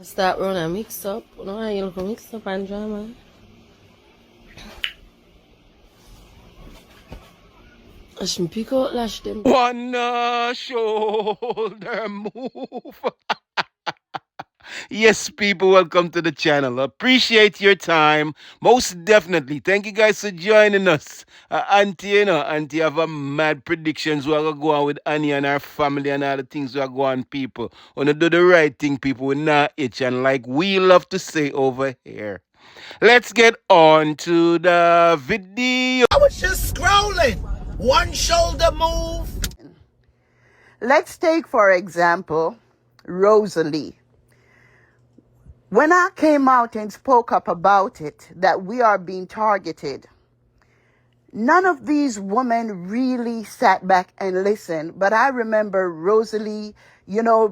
Start run a mix up. No, I look mix up and drama. I should pick out lash them. One shoulder move. Yes, people, welcome to the channel. Appreciate your time. Most definitely. Thank you guys for joining us. Auntie have a mad predictions. We're going to go on with Annie and our family and all the things we are going, people. Want to do the right thing, people. We're not itch. And like we love to say over here, let's get on to the video. I was just scrolling. One shoulder move. Let's take, for example, Rosalee. When I came out and spoke up about it, that we are being targeted, none of these women really sat back and listened. But I remember Rosalee,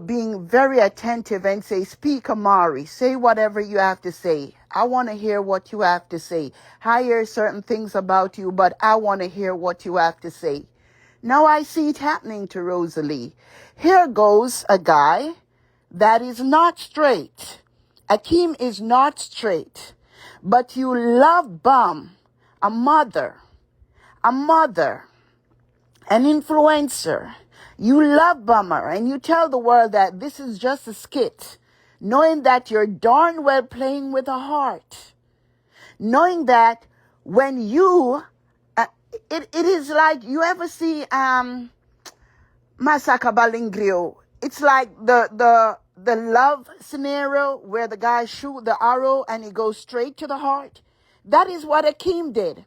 being very attentive and say, speak, Amari, say whatever you have to say. I want to hear what you have to say. I hear certain things about you, but I want to hear what you have to say. Now I see it happening to Rosalee. Here goes a guy that is not straight. Akeem is not straight. But you love bomb a mother, an influencer. You love bomb her and you tell the world that this is just a skit, knowing that you're darn well playing with a heart. Knowing that when you it is like, you ever see Masaka Balingrio? It's like the love scenario where the guy shoot the arrow and it goes straight to the heart. That is what Akeem did.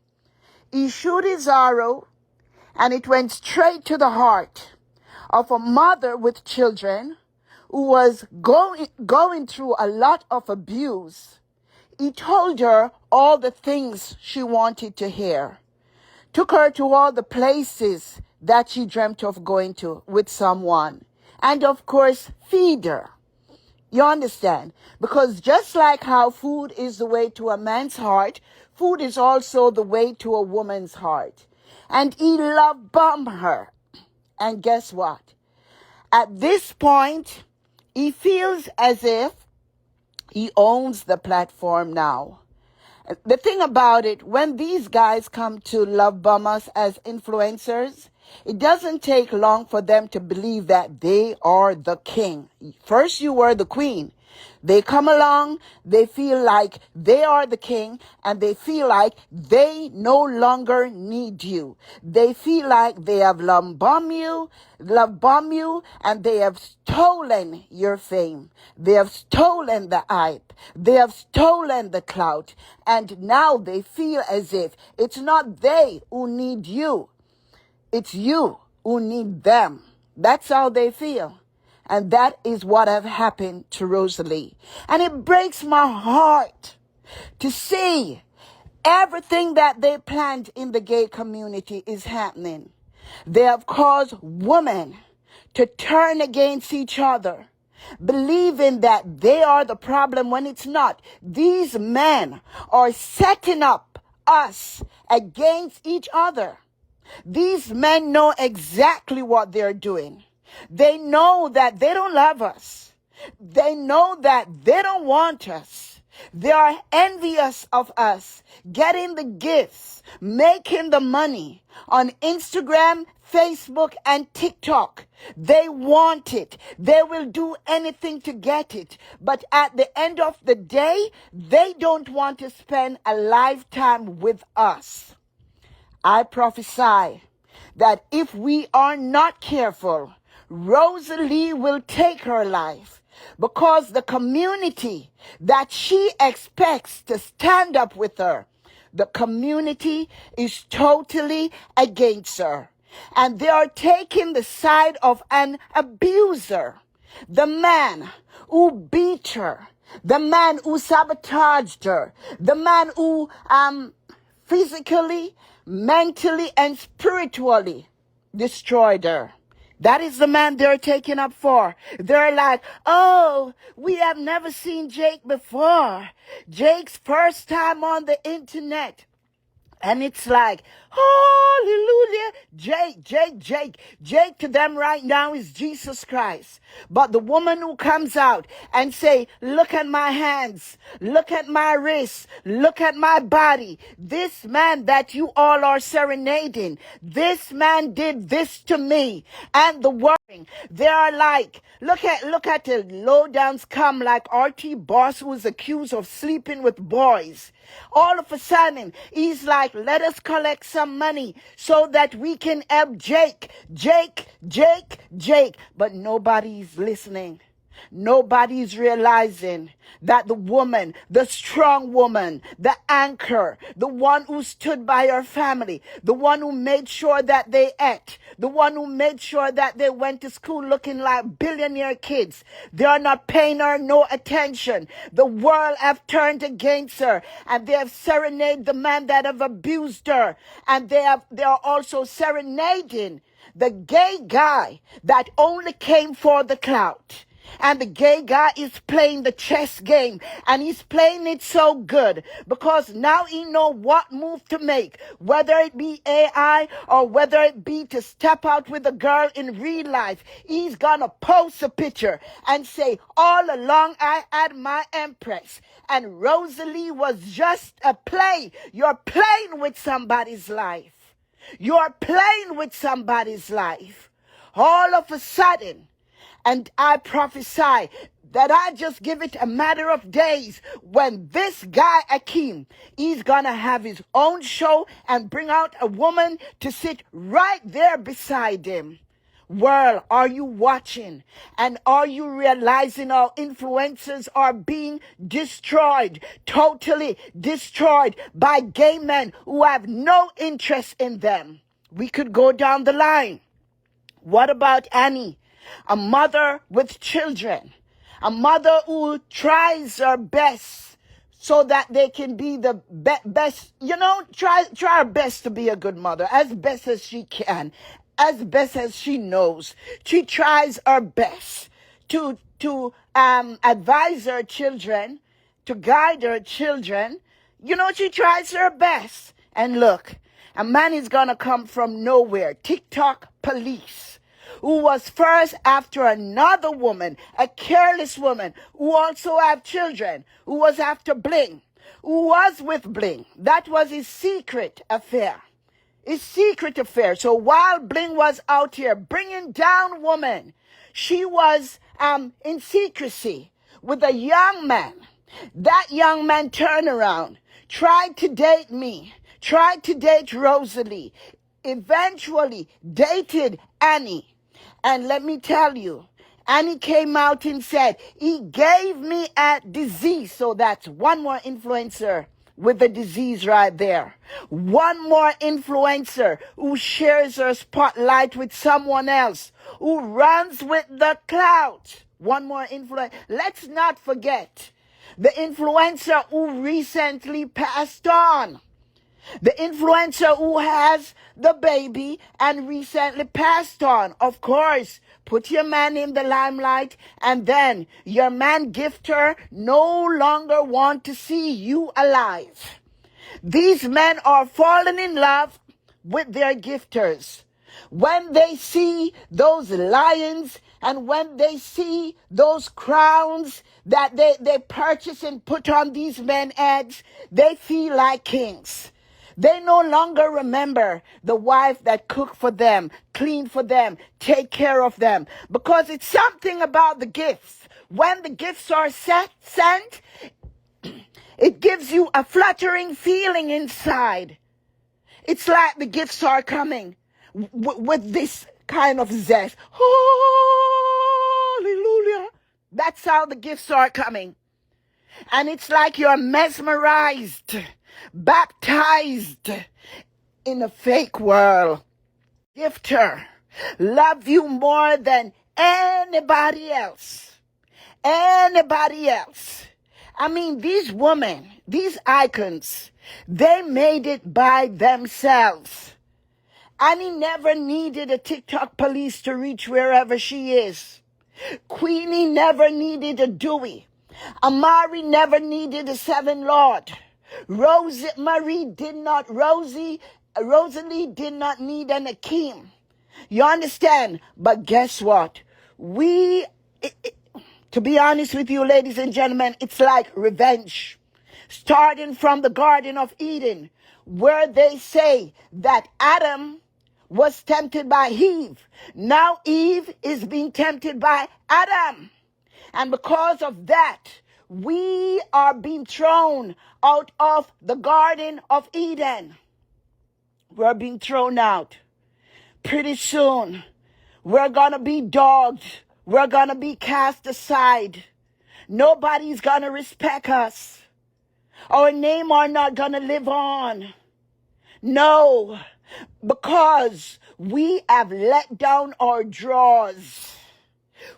He shoot his arrow and it went straight to the heart of a mother with children who was going through a lot of abuse. He told her all the things she wanted to hear. Took her to all the places that she dreamt of going to with someone. And of course, feed her. You understand? Because just like how food is the way to a man's heart, food is also the way to a woman's heart. And he love bomb her. And guess what? At this point, he feels as if he owns the platform now. The thing about it, when these guys come to love bomb us as influencers, it doesn't take long for them to believe that they are the king. First you were the queen. They come along, they feel like they are the king, and they feel like they no longer need you. They feel like they have love bomb you, and they have stolen your fame. They have stolen the hype. They have stolen the clout. And now they feel as if it's not they who need you. It's you who need them. That's how they feel. And that is what have happened to Rosalee. And it breaks my heart to see everything that they planned in the gay community is happening. They have caused women to turn against each other, believing that they are the problem when it's not. These men are setting up us against each other. These men know exactly what they're doing. They know that they don't love us. They know that they don't want us. They are envious of us, getting the gifts, making the money on Instagram, Facebook, and TikTok. They want it. They will do anything to get it. But at the end of the day, they don't want to spend a lifetime with us. I prophesy that if we are not careful, Rosalee will take her life, because the community that she expects to stand up with her, the community is totally against her. And they are taking the side of an abuser, the man who beat her, the man who sabotaged her, the man who physically, mentally, and spiritually destroyed her. That is the man they're taking up for. They're like, oh, we have never seen Jake before. Jake's first time on the internet. And it's like, hallelujah, Jake to them right now is Jesus Christ. But the woman who comes out and say, look at my hands, look at my wrists, look at my body. This man that you all are serenading, this man did this to me. And the word, they are like, look at the lowdowns come like R.T. Boss, who was accused of sleeping with boys. All of a sudden, he's like, let us collect some money so that we can help Jake. But nobody's listening. Nobody's realizing that the woman, the strong woman, the anchor, the one who stood by her family, the one who made sure that they ate, the one who made sure that they went to school looking like billionaire kids. They are not paying her no attention. The world have turned against her, and they have serenaded the man that have abused her, and they are also serenading the gay guy that only came for the clout. And the gay guy is playing the chess game, and he's playing it so good because now he know what move to make, whether it be AI or whether it be to step out with a girl in real life. He's gonna post a picture and say, all along I had my empress, and Rosalee was just a play. You're playing with somebody's life. You're playing with somebody's life. All of a sudden, and I prophesy that I just give it a matter of days when this guy, Akeem, he's going to have his own show and bring out a woman to sit right there beside him. World, are you watching? And are you realizing our influencers are being destroyed, totally destroyed by gay men who have no interest in them? We could go down the line. What about Annie? A mother with children, a mother who tries her best so that they can be the best, try her best to be a good mother, as best as she can, as best as she knows. She tries her best to advise her children, to guide her children. She tries her best. And look, a man is gonna come from nowhere, TikTok police, who was first after another woman, a careless woman, who also have children, who was after Bling, who was with Bling. That was his secret affair. His secret affair. So while Bling was out here bringing down women, she was in secrecy with a young man. That young man turned around, tried to date me, tried to date Rosalee, eventually dated Annie. And let me tell you, Annie came out and said, he gave me a disease. So that's one more influencer with the disease right there. One more influencer who shares her spotlight with someone else, who runs with the clout. One more influencer. Let's not forget the influencer who recently passed on. The influencer who has the baby and recently passed on. Of course, put your man in the limelight, and then your man gifter no longer want to see you alive. These men are falling in love with their gifters. When they see those lions and when they see those crowns that they purchase and put on these men's heads, they feel like kings. They no longer remember the wife that cooked for them, cleaned for them, take care of them. Because it's something about the gifts. When the gifts are sent, it gives you a fluttering feeling inside. It's like the gifts are coming with this kind of zest. Hallelujah. That's how the gifts are coming. And it's like you're mesmerized, baptized in a fake world. Gifter love you more than anybody else. Anybody else. I mean, these women, these icons, they made it by themselves. Annie never needed a TikTok police to reach wherever she is. Queenie never needed a Dewey. Amari never needed a 7 Lord. Rosalee did not need an Akeem. You understand? But guess what? To be honest with you, ladies and gentlemen, it's like revenge. Starting from the Garden of Eden, where they say that Adam was tempted by Eve. Now Eve is being tempted by Adam. And because of that, we are being thrown out of the Garden of Eden. We're being thrown out. Pretty soon, we're going to be dogged. We're going to be cast aside. Nobody's going to respect us. Our name are not going to live on. No, because we have let down our drawers.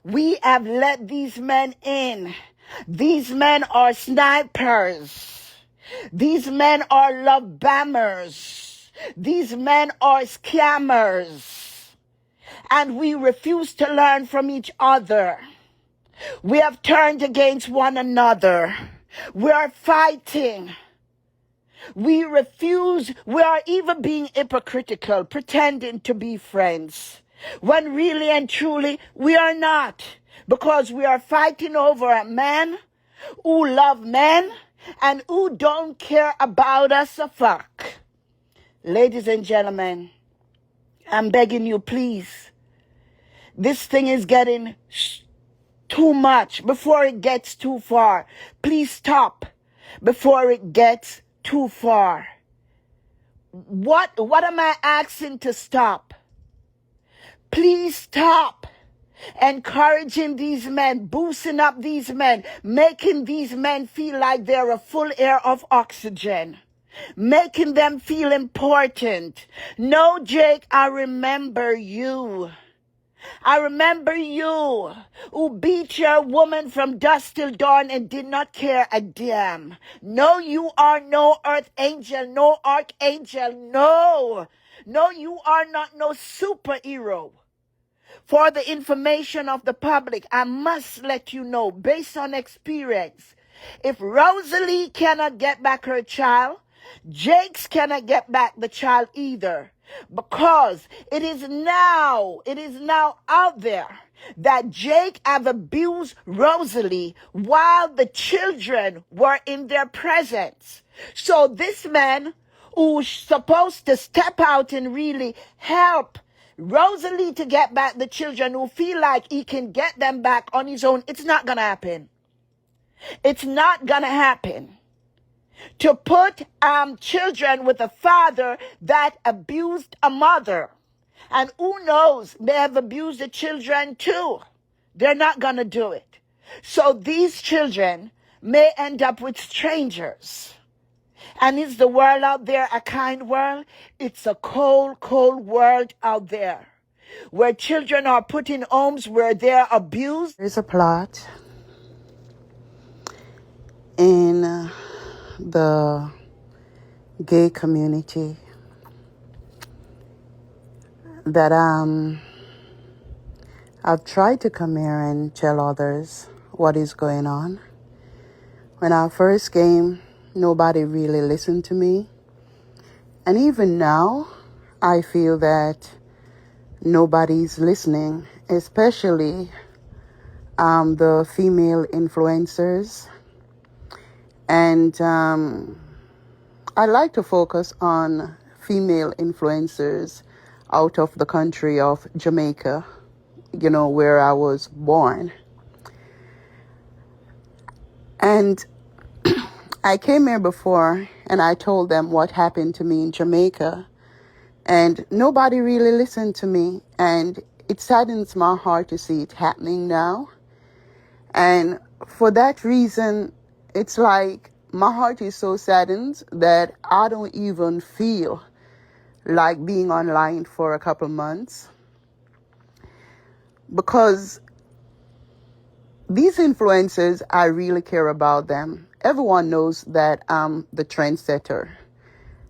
We have let these men in. These men are snipers. These men are love bombers. These men are scammers. And we refuse to learn from each other. We have turned against one another. We are fighting. We refuse. We are even being hypocritical, pretending to be friends, when really and truly we are not. Because we are fighting over a man who love men and who don't care about us a fuck. Ladies and gentlemen, I'm begging you, please. This thing is getting too much before it gets too far. Please stop before it gets too far. What am I asking to stop? Please stop encouraging these men, boosting up these men, making these men feel like they're a full air of oxygen, making them feel important. No, Jake, I remember you. I remember you who beat your woman from dusk till dawn and did not care a damn. No, you are no earth angel, no archangel, no. No, you are not no superhero. For the information of the public, I must let you know, based on experience, if Rosalee cannot get back her child, Jakes cannot get back the child either. Because it is now out there that Jake have abused Rosalee while the children were in their presence. So this man who's supposed to step out and really help Rosalee to get back the children, who feel like he can get them back on his own, it's not going to happen. It's not going to happen. To put children with a father that abused a mother. And who knows, they have abused the children too. They're not going to do it. So these children may end up with strangers. And is the world out there a kind world? It's a cold, cold world out there, where children are put in homes where they're abused. There's a plot in the gay community that I've tried to come here and tell others what is going on. When I first came, nobody really listened to me. And even now, I feel that nobody's listening, especially the female influencers. And I like to focus on female influencers out of the country of Jamaica, where I was born. And I came here before and I told them what happened to me in Jamaica, and nobody really listened to me, and it saddens my heart to see it happening now. And for that reason, it's like my heart is so saddened that I don't even feel like being online for a couple months, because these influencers, I really care about them. Everyone knows that I'm the trendsetter.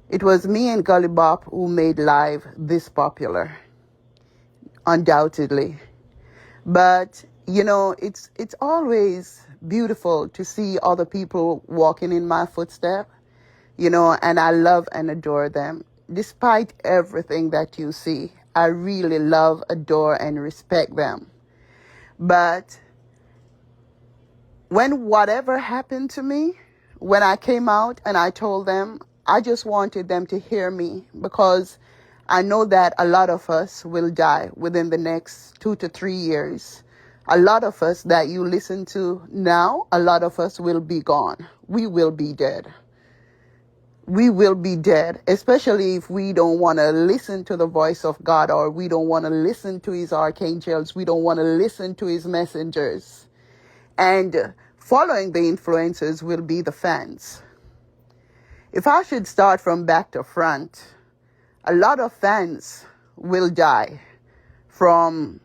It was me and Gully Bop who made live this popular, undoubtedly. But, it's always beautiful to see other people walking in my footsteps. and I love and adore them. Despite everything that you see, I really love, adore, and respect them. But when whatever happened to me, when I came out and I told them, I just wanted them to hear me, because I know that a lot of us will die within the next 2 to 3 years. A lot of us that you listen to now, a lot of us will be gone. We will be dead. We will be dead, especially if we don't want to listen to the voice of God, or we don't want to listen to his archangels. We don't want to listen to his messengers. And following the influencers will be the fans. If I should start from back to front, a lot of fans will die from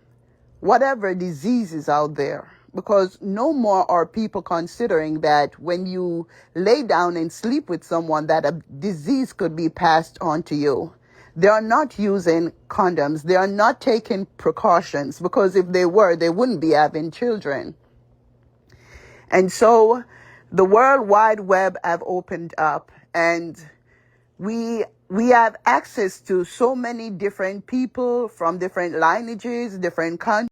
whatever diseases out there, because no more are people considering that when you lay down and sleep with someone, that a disease could be passed on to you. They are not using condoms. They are not taking precautions, because if they were, they wouldn't be having children. And so the World Wide Web have opened up, and we have access to so many different people from different lineages, different countries.